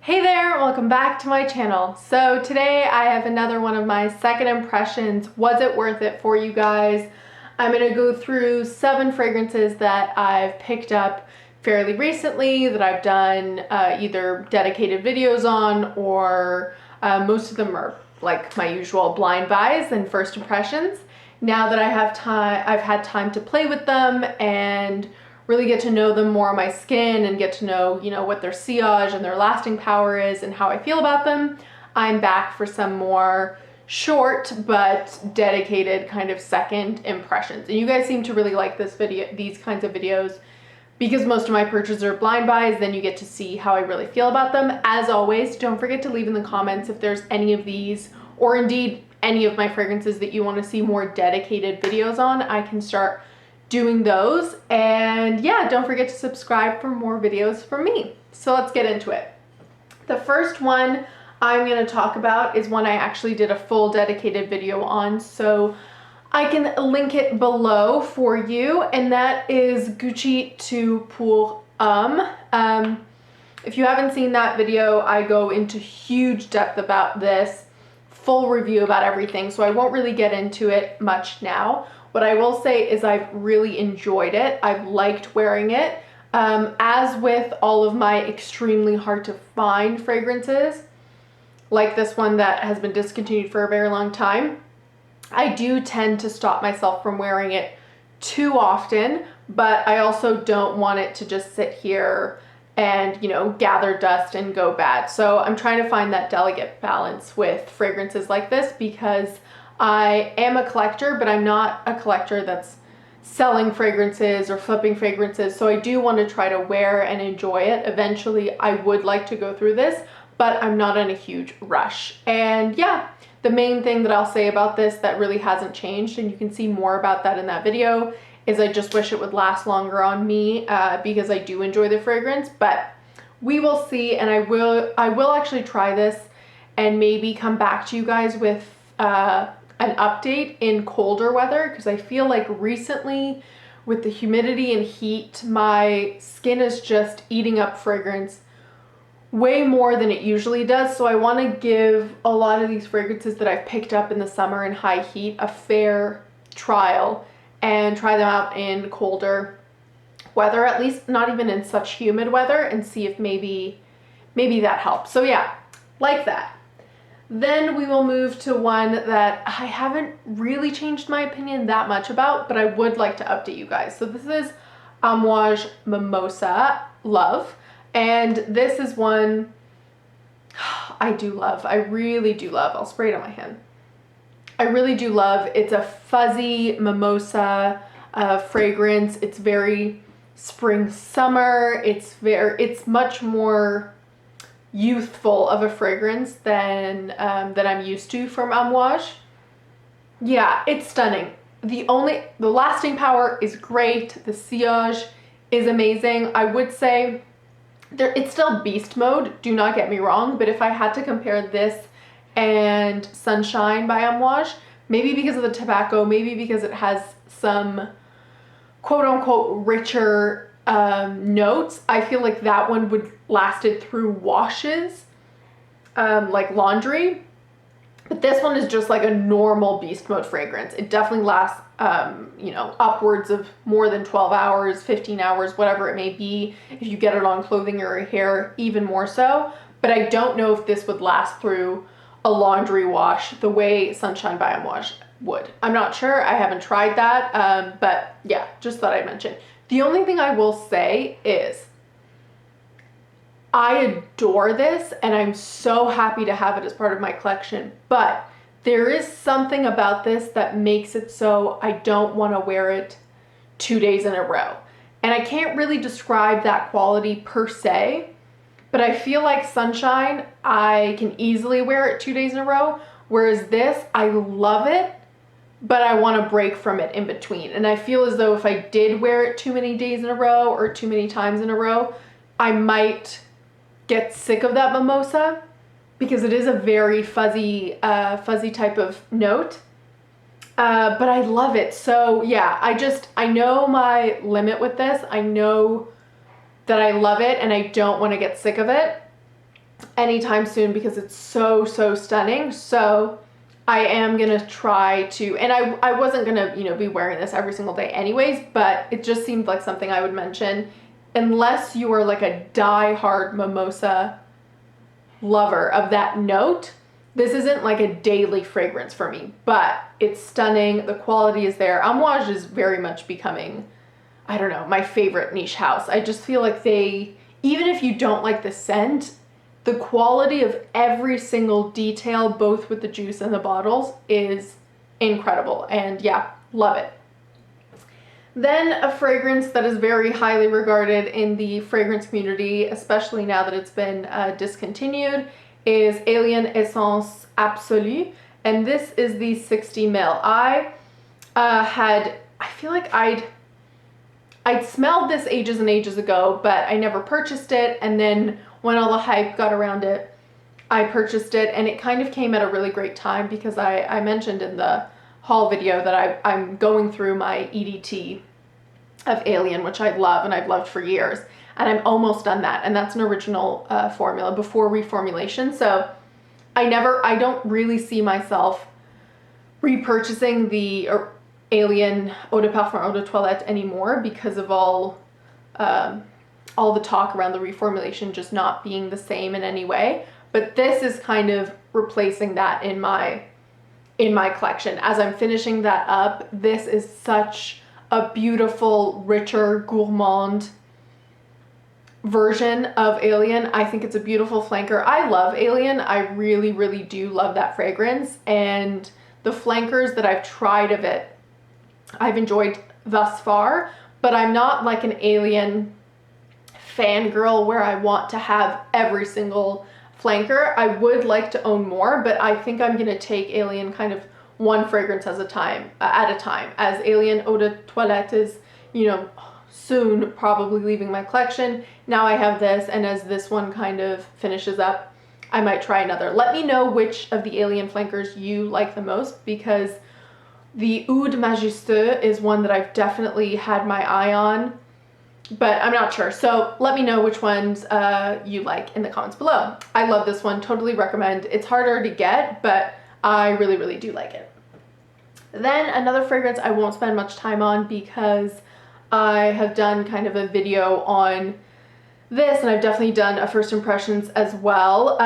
Hey there, welcome back to my channel. So today I have another one of my second impressions. Was it worth it for you guys? I'm going to go through 7 fragrances that I've picked up fairly recently that I've done either dedicated videos on, or most of them are like my usual blind buys and first impressions. Now that I have time, I've had time to play with them and really get to know them more on my skin and get to know, what their sillage and their lasting power is and how I feel about them. I'm back for some more short but dedicated kind of second impressions. And you guys seem to really like these kinds of videos because most of my purchases are blind buys. Then you get to see how I really feel about them. As always, don't forget to leave in the comments if there's any of these, or indeed any of my fragrances that you want to see more dedicated videos on. I can start doing those. And yeah, don't forget to subscribe for more videos from me. So let's get into it. The first one I'm going to talk about is one I actually did a full dedicated video on, so I can link it below for you, and that is Gucci to pour Homme. If you haven't seen that video, I go into huge depth about this, full review about everything, so I won't really get into it much now. What I will say is I've really enjoyed it. I've liked wearing it. As with all of my extremely hard to find fragrances, like this one that has been discontinued for a very long time, I do tend to stop myself from wearing it too often, but I also don't want it to just sit here and, gather dust and go bad. So I'm trying to find that delicate balance with fragrances like this, because I am a collector, but I'm not a collector that's selling fragrances or flipping fragrances. So I do want to try to wear and enjoy it. Eventually, I would like to go through this, but I'm not in a huge rush. And yeah, the main thing that I'll say about this that really hasn't changed, and you can see more about that in that video, is I just wish it would last longer on me because I do enjoy the fragrance. But we will see, and I will actually try this and maybe come back to you guys with an update in colder weather, because I feel like recently with the humidity and heat, my skin is just eating up fragrance way more than it usually does. So I want to give a lot of these fragrances that I've picked up in the summer in high heat a fair trial and try them out in colder weather, at least not even in such humid weather, and see if maybe that helps. So yeah, like that. Then we will move to one that I haven't really changed my opinion that much about, but I would like to update you guys. So this is Amouage Mimosa Love. And this is one I do love. I really do love. I'll spray it on my hand. I really do love. It's a fuzzy mimosa fragrance. It's very spring summer. It's much more youthful of a fragrance than that I'm used to from Amouage. Yeah, it's stunning. The lasting power is great. The sillage is amazing. I would say it's still beast mode, do not get me wrong, but if I had to compare this and Sunshine by Amouage, maybe because of the tobacco, maybe because it has some quote-unquote richer notes, I feel like that one would lasted through washes, like laundry. But this one is just like a normal beast mode fragrance. It definitely lasts, upwards of more than 12 hours, 15 hours, whatever it may be. If you get it on clothing or hair, even more so. But I don't know if this would last through a laundry wash the way Sunshine by Amouage would. I'm not sure. I haven't tried that. But yeah, just thought I'd mention. The only thing I will say is I adore this, and I'm so happy to have it as part of my collection, but there is something about this that makes it so I don't want to wear it 2 days in a row. And I can't really describe that quality per se, but I feel like Sunshine, I can easily wear it 2 days in a row, whereas this, I love it, but I want to break from it in between. And I feel as though if I did wear it too many days in a row or too many times in a row, I might get sick of that mimosa, because it is a very fuzzy type of note. But I love it. So yeah, I know my limit with this. I know that I love it and I don't want to get sick of it. anytime soon because it's so, so stunning. So I am gonna try to, and I wasn't gonna, you know, be wearing this every single day anyways, but it just seemed like something I would mention. Unless you are like a die-hard mimosa lover of that note, this isn't like a daily fragrance for me, but it's stunning. The quality is there. Amouage is very much becoming, I don't know, my favorite niche house. I just feel like they, even if you don't like the scent, the quality of every single detail, both with the juice and the bottles, is incredible. And yeah, love it. Then a fragrance that is very highly regarded in the fragrance community, especially now that it's been discontinued, is Alien Essence Absolue. And this is the 60 ml. I feel like I'd smelled this ages and ages ago, but I never purchased it. And then when all the hype got around it, I purchased it, and it kind of came at a really great time because I mentioned in the haul video that I'm going through my EDT of Alien, which I love and I've loved for years, and I'm almost done that, and that's an original formula before reformulation. So I don't really see myself repurchasing the Alien Eau de Parfum Eau de Toilette anymore because of all the talk around the reformulation just not being the same in any way. But this is kind of replacing that in my collection. As I'm finishing that up, this is such a beautiful, richer, gourmand version of Alien. I think it's a beautiful flanker. I love Alien. I really, really do love that fragrance. And the flankers that I've tried of it, I've enjoyed thus far, but I'm not like an Alien fangirl where I want to have every single flanker. I would like to own more, but I think I'm gonna take Alien kind of one fragrance at a time, as Alien Eau de Toilette is, you know, soon probably leaving my collection. Now I have this, and as this one kind of finishes up, I might try another. Let me know which of the Alien flankers you like the most, because the Oud Majestueux is one that I've definitely had my eye on, but I'm not sure. So let me know which ones you like in the comments below. I love this one, totally recommend. It's harder to get, but I really, really do like it. Then another fragrance I won't spend much time on because I have done kind of a video on this, and I've definitely done a first impressions as well.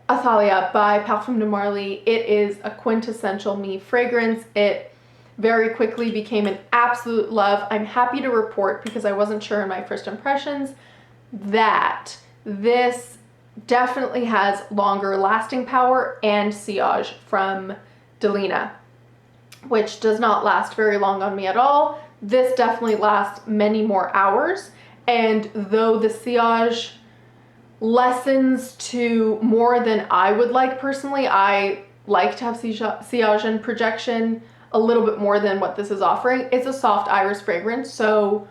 Athalia by Parfums de Marly. It is a quintessential me fragrance. It very quickly became an absolute love. I'm happy to report, because I wasn't sure in my first impressions, that this definitely has longer lasting power and sillage from Delina, which does not last very long on me at all. This definitely lasts many more hours, and though the sillage lessens to more than I would like personally, I like to have sillage and projection a little bit more than what this is offering. It's a soft iris fragrance, so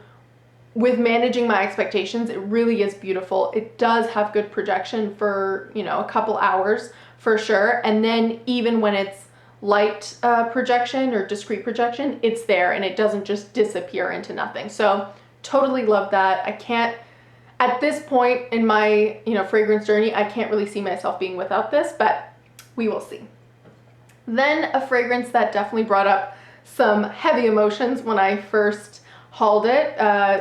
with managing my expectations, it really is beautiful. It does have good projection for, you know, a couple hours for sure, and then even when it's light projection or discrete projection, it's there and it doesn't just disappear into nothing. So totally love that. I can't, at this point in my, you know, fragrance journey, I can't really see myself being without this, but we will see. Then a fragrance that definitely brought up some heavy emotions when I first hauled it.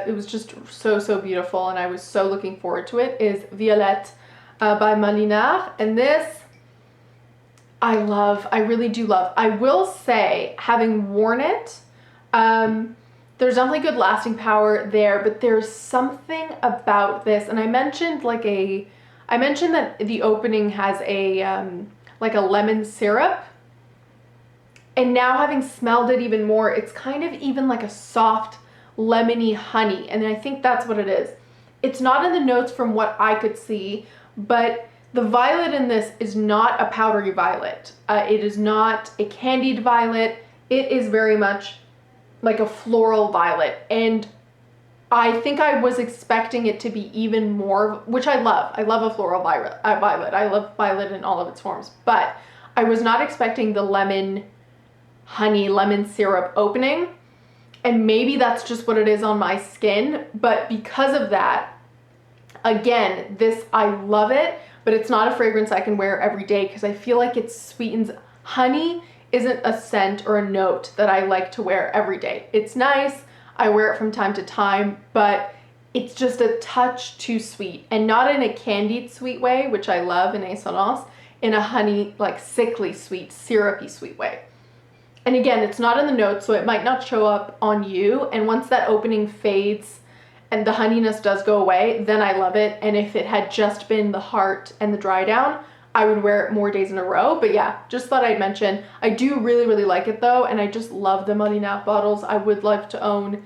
It was just so beautiful, and I was so looking forward to it, is Violette by Molinard. And this I love, I really do love. I will say, having worn it, there's definitely good lasting power there, but there's something about this, and I mentioned that the opening has a like a lemon syrup, and now having smelled it even more, it's kind of even like a soft lemony honey, and I think that's what it is. It's not in the notes from what I could see, but the violet in this is not a powdery violet. It is not a candied violet. It is very much like a floral violet, and I think I was expecting it to be even more, which I love. I love a floral violet. I love violet in all of its forms, but I was not expecting the lemon honey, lemon syrup opening, and maybe that's just what it is on my skin, but because of that, again, this, I love it, but but it's not a fragrance I can wear every day because I feel like it sweetens. Honey isn't a scent or a note that I like to wear every day. It's nice, I wear it from time to time, but it's just a touch too sweet, and not in a candied sweet way, which I love in Essence, in a honey, like sickly sweet, syrupy sweet way. And again, it's not in the notes, so it might not show up on you, and once that opening fades and the honeyness does go away, then I love it. And if it had just been the heart and the dry down, I would wear it more days in a row. But yeah, just thought I'd mention. I do really, really like it though, and I just love the Molinard bottles. I would love to own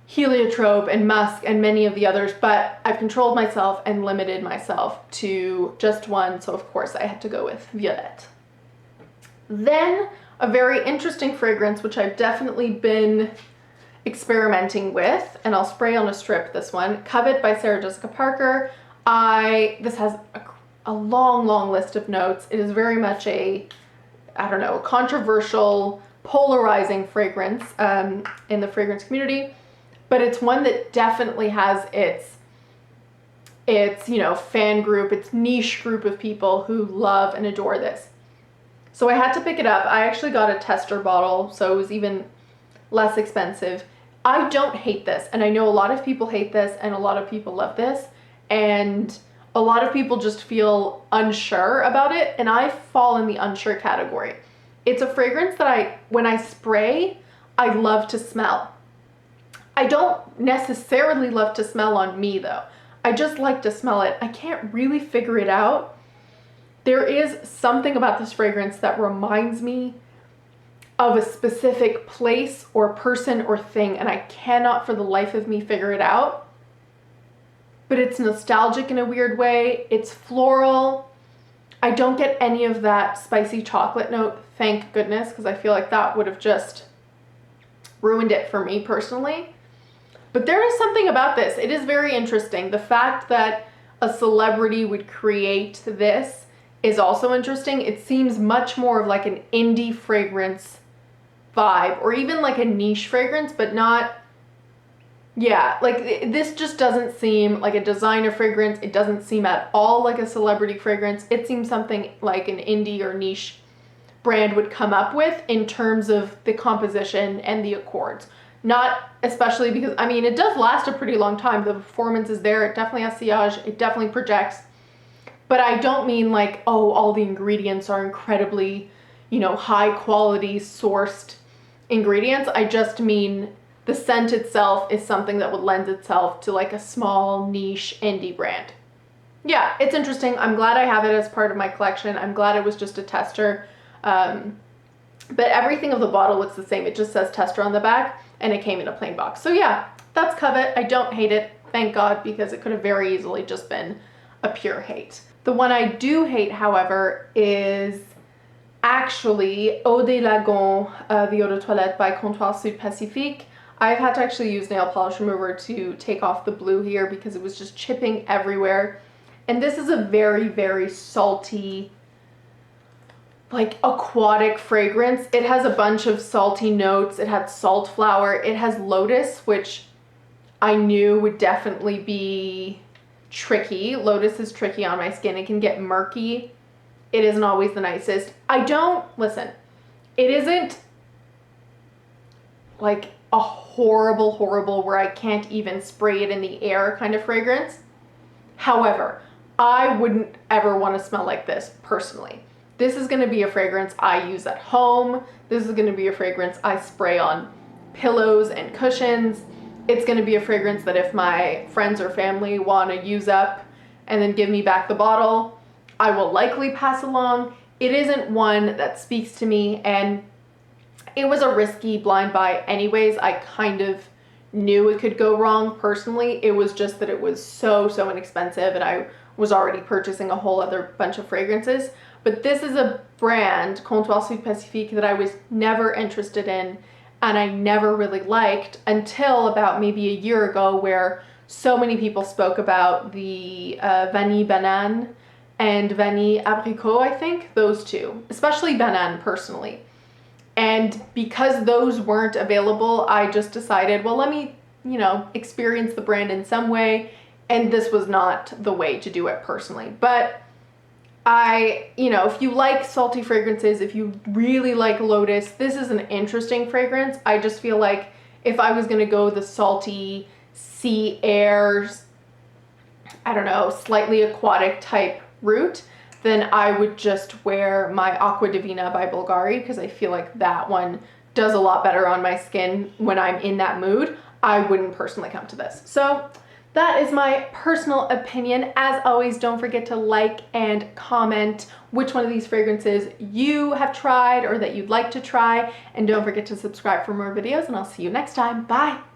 Heliotrope and Musk and many of the others, but I've controlled myself and limited myself to just one, so of course I had to go with Violette. Then a very interesting fragrance, which I've definitely been experimenting with, and I'll spray on a strip this one, Covet by Sarah Jessica Parker. This has a long list of notes. It is very much a, I don't know, controversial, polarizing fragrance in the fragrance community, but it's one that definitely has its fan group, its niche group of people who love and adore this. So I had to pick it up. I actually got a tester bottle, so it was even less expensive. I don't hate this, and I know a lot of people hate this and a lot of people love this, and a lot of people just feel unsure about it, and I fall in the unsure category. It's a fragrance that when I spray, I love to smell. I don't necessarily love to smell on me though. I just like to smell it. I can't really figure it out. There is something about this fragrance that reminds me of a specific place or person or thing, and I cannot for the life of me figure it out. But it's nostalgic in a weird way. It's floral. I don't get any of that spicy chocolate note, thank goodness, because I feel like that would have just ruined it for me personally. But there is something about this. It is very interesting. The fact that a celebrity would create this is also interesting. It seems much more of like an indie fragrance vibe, or even like a niche fragrance, but not, yeah, like this just doesn't seem like a designer fragrance. It doesn't seem at all like a celebrity fragrance. It seems something like an indie or niche brand would come up with in terms of the composition and the accords. Not especially because, I mean, it does last a pretty long time. The performance is there. It definitely has sillage. It definitely projects. But I don't mean like, oh, all the ingredients are incredibly, high quality sourced ingredients. I just mean the scent itself is something that would lend itself to like a small niche indie brand. Yeah, it's interesting. I'm glad I have it as part of my collection. I'm glad it was just a tester. But everything of the bottle looks the same. It just says tester on the back, and it came in a plain box. So yeah, that's Covet. I don't hate it, thank God, because it could have very easily just been a pure hate. The one I do hate, however, is actually Eau de Lagons, the Eau de Toilette by Comptoir Pacifique. I've had to actually use nail polish remover to take off the blue here because it was just chipping everywhere. And this is a very, very salty, like aquatic fragrance. It has a bunch of salty notes. It had salt flower. It has lotus, which I knew would definitely be tricky. Lotus is tricky on my skin. It can get murky. It isn't always the nicest. Listen, it isn't like a horrible where I can't even spray it in the air kind of fragrance. However, I wouldn't ever want to smell like this personally. This is going to be a fragrance I use at home. This is going to be a fragrance I spray on pillows and cushions. It's going to be a fragrance that if my friends or family want to use up and then give me back the bottle, I will likely pass along. It isn't one that speaks to me, and it was a risky blind buy anyways. I kind of knew it could go wrong personally. It was just that it was so inexpensive, and I was already purchasing a whole other bunch of fragrances. But this is a brand, Comptoir Pacifique, that I was never interested in and I never really liked until about maybe a year ago, where so many people spoke about the Vanille Banane and Vanille Abricot, I think, those two, especially Banane personally. And because those weren't available, I just decided, well, let me, experience the brand in some way. And this was not the way to do it personally. But you know, if you like salty fragrances, if you really like Lotus, this is an interesting fragrance. I just feel like if I was gonna go the salty sea air, I don't know, slightly aquatic type route, then I would just wear my Acqua Divina by Bulgari, because I feel like that one does a lot better on my skin when I'm in that mood. I wouldn't personally come to this. So that is my personal opinion. As always, don't forget to like and comment which one of these fragrances you have tried or that you'd like to try. And don't forget to subscribe for more videos, and I'll see you next time. Bye.